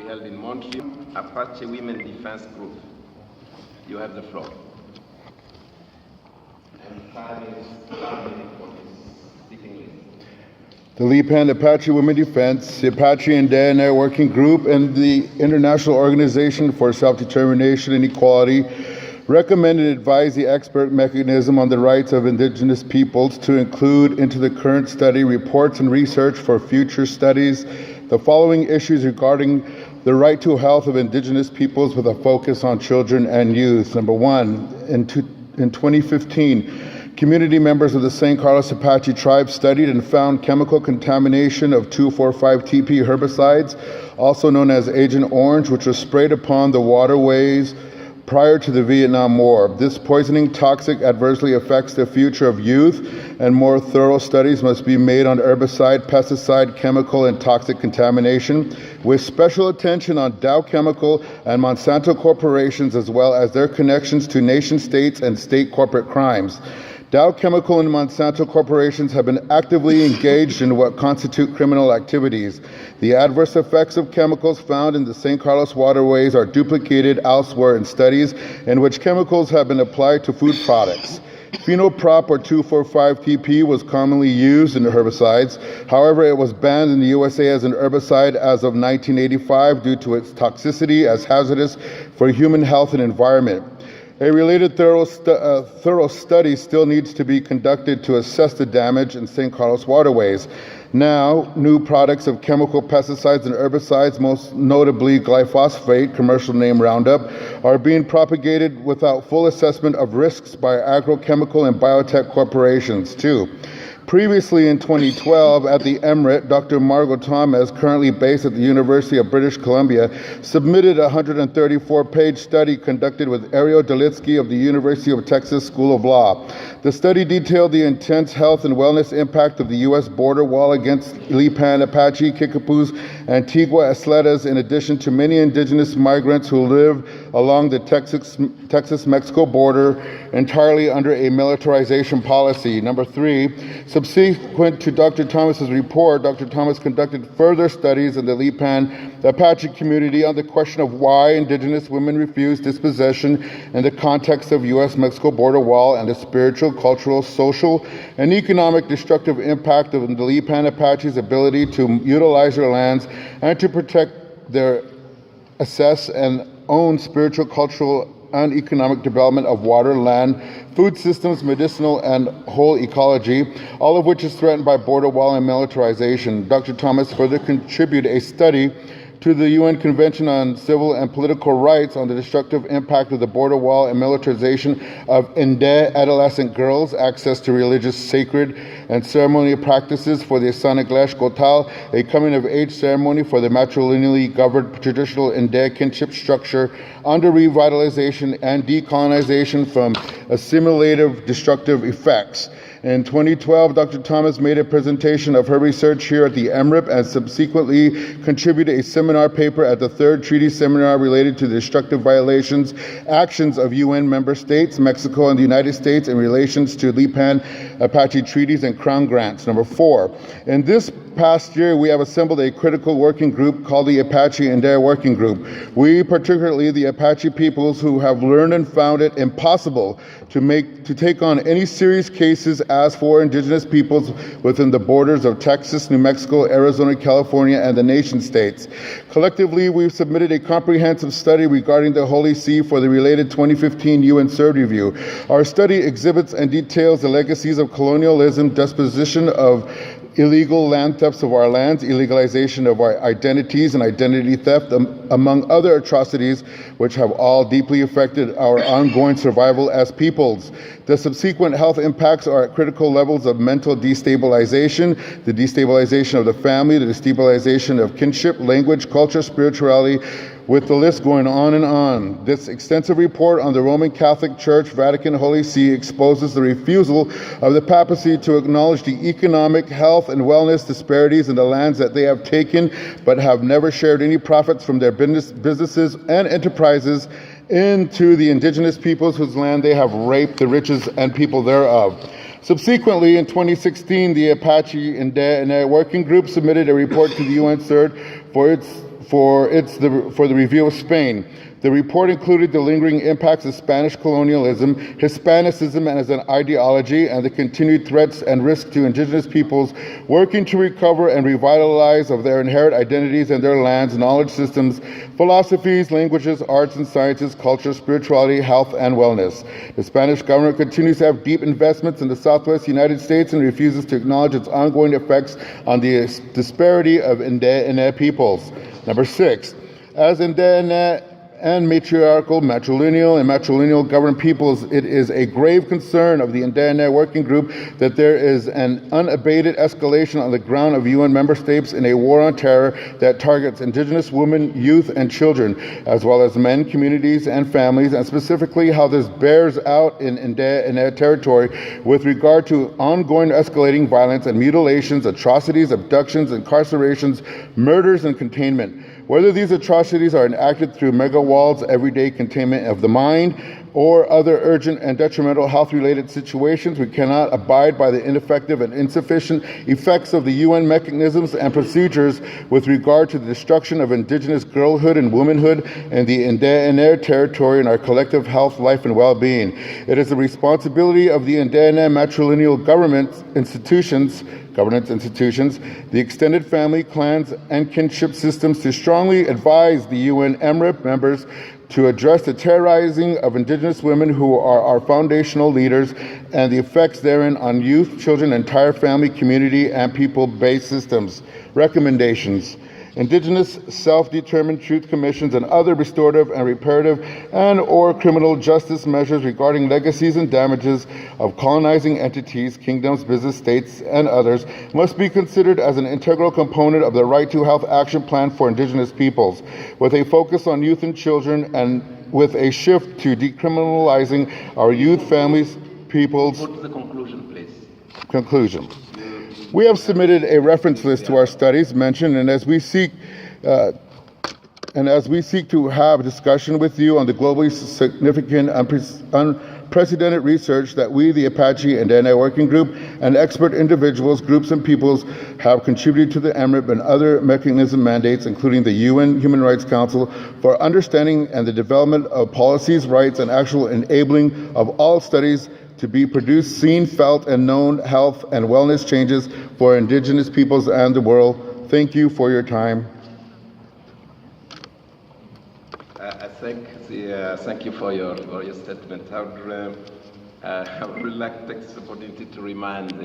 held in Montreal, Apache Women Defense Group. You have the floor. And 5 minutes for this speaking list. The Lipan Apache Women Defense, the Apache and Dana Working Group, and the International Organization for Self-Determination and Equality recommend and advise the expert mechanism on the rights of indigenous peoples to include into the current study reports and research for future studies the following issues regarding the right to health of indigenous peoples with a focus on children and youth. Number one, in 2015, community members of the San Carlos Apache tribe studied and found chemical contamination of 2,4,5-TP herbicides, also known as Agent Orange, which was sprayed upon the waterways prior to the Vietnam War. This poisoning toxic adversely affects the future of youth, and more thorough studies must be made on herbicide, pesticide, chemical, and toxic contamination, with special attention on Dow Chemical and Monsanto corporations, as well as their connections to nation states and state corporate crimes. Dow Chemical and Monsanto corporations have been actively engaged in what constitute criminal activities. The adverse effects of chemicals found in the San Carlos waterways are duplicated elsewhere in studies in which chemicals have been applied to food products. Phenoprop or 2,4,5-TP was commonly used in herbicides. However, it was banned in the USA as an herbicide as of 1985 due to its toxicity as hazardous for human health and environment. A related thorough study still needs to be conducted to assess the damage in San Carlos waterways. Now, new products of chemical pesticides and herbicides, most notably glyphosate, commercial name Roundup, are being propagated without full assessment of risks by agrochemical and biotech corporations, too. Previously in 2012, at the Emrip, Dr. Margot Thomas, currently based at the University of British Columbia, submitted a 134-page study conducted with Ariel Delitsky of the University of Texas School of Law. The study detailed the intense health and wellness impact of the U.S. border wall against Lipan Apache, Kickapoos, Antigua Atletas, in addition to many indigenous migrants who live along the Texas-Mexico border entirely under a militarization policy. Number 3, subsequent to Dr. Thomas's report, Dr. Thomas conducted further studies in the Lipan Apache community on the question of why indigenous women refuse dispossession in the context of U.S.-Mexico border wall and the spiritual, cultural, social, and economic destructive impact of the Lipan Apache's ability to utilize their lands and to protect their assess and own spiritual, cultural, and economic development of water, land, food systems, medicinal, and whole ecology, all of which is threatened by border wall and militarization. Dr. Thomas further contributed a study to the UN Convention on Civil and Political Rights on the destructive impact of the border wall and militarization of Inde adolescent girls' access to religious, sacred, and ceremonial practices for the Sanaglesh Gotal, a coming-of-age ceremony for the matrilineally governed traditional Inde kinship structure under revitalization and decolonization from assimilative destructive effects. In 2012, Dr. Thomas made a presentation of her research here at the Emrip and subsequently contributed a seminar paper at the third treaty seminar related to the destructive violations, actions of UN member states, Mexico and the United States in relations to Lipan Apache treaties and Crown grants. Number 4, in this past year, we have assembled a critical working group called the Apache and Dare Working Group. We, particularly the Apache peoples who have learned and found it impossible to take on any serious cases as for indigenous peoples within the borders of Texas, New Mexico, Arizona, California, and the nation states. Collectively, we've submitted a comprehensive study regarding the Holy See for the related 2015 UN CERD review. Our study exhibits and details the legacies of colonialism, disposition of illegal land thefts of our lands, illegalization of our identities and identity theft, among other atrocities which have all deeply affected our ongoing survival as peoples. The subsequent health impacts are at critical levels of mental destabilization, the destabilization of the family, the destabilization of kinship, language, culture, spirituality, with the list going on and on. This extensive report on the Roman Catholic Church, Vatican, Holy See exposes the refusal of the papacy to acknowledge the economic, health, and wellness disparities in the lands that they have taken, but have never shared any profits from their businesses and enterprises into the indigenous peoples whose land they have raped the riches and people thereof. Subsequently, in 2016, the Apache and Dare Working Group submitted a report to the UN CERD for the review of Spain. The report included the lingering impacts of Spanish colonialism, Hispanicism as an ideology, and the continued threats and risks to indigenous peoples working to recover and revitalize of their inherent identities and their lands, knowledge systems, philosophies, languages, arts and sciences, culture, spirituality, health, and wellness. The Spanish government continues to have deep investments in the Southwest United States and refuses to acknowledge its ongoing effects on the disparity of Indigenous peoples. Number 6, as Indigenous and matriarchal, matrilineal governed peoples, it is a grave concern of the Indigenous Working Group that there is an unabated escalation on the ground of UN member states in a war on terror that targets indigenous women, youth, and children, as well as men, communities, and families, and specifically how this bears out in Indigenous territory with regard to ongoing escalating violence and mutilations, atrocities, abductions, incarcerations, murders, and containment. Whether these atrocities are enacted through mega walls, everyday containment of the mind, or other urgent and detrimental health-related situations, we cannot abide by the ineffective and insufficient effects of the UN mechanisms and procedures with regard to the destruction of indigenous girlhood and womanhood in the Indigenous territory and our collective health, life, and well-being. It is the responsibility of the Indigenous matrilineal governance institutions, the extended family, clans, and kinship systems to strongly advise the UN Emrip members to address the terrorizing of indigenous women who are our foundational leaders and the effects therein on youth, children, entire family, community, and people-based systems. Recommendations. Indigenous self-determined truth commissions and other restorative and reparative and or criminal justice measures regarding legacies and damages of colonizing entities, kingdoms, business states, and others must be considered as an integral component of the Right to Health Action Plan for Indigenous peoples, with a focus on youth and children and with a shift to decriminalizing our youth, families, peoples. Go to the conclusion, please. Conclusion. We have submitted a reference list to our studies mentioned, and as we seek to have a discussion with you on the globally significant, unprecedented research that we, the Apache and Indigenous Working Group, and expert individuals, groups, and peoples have contributed to the Emrip and other mechanism mandates, including the UN Human Rights Council, for understanding and the development of policies, rights, and actual enabling of all studies to be produced, seen, felt, and known health and wellness changes for indigenous peoples and the world. Thank you for your time. Thank you for your statement. I would like to take this opportunity to remind the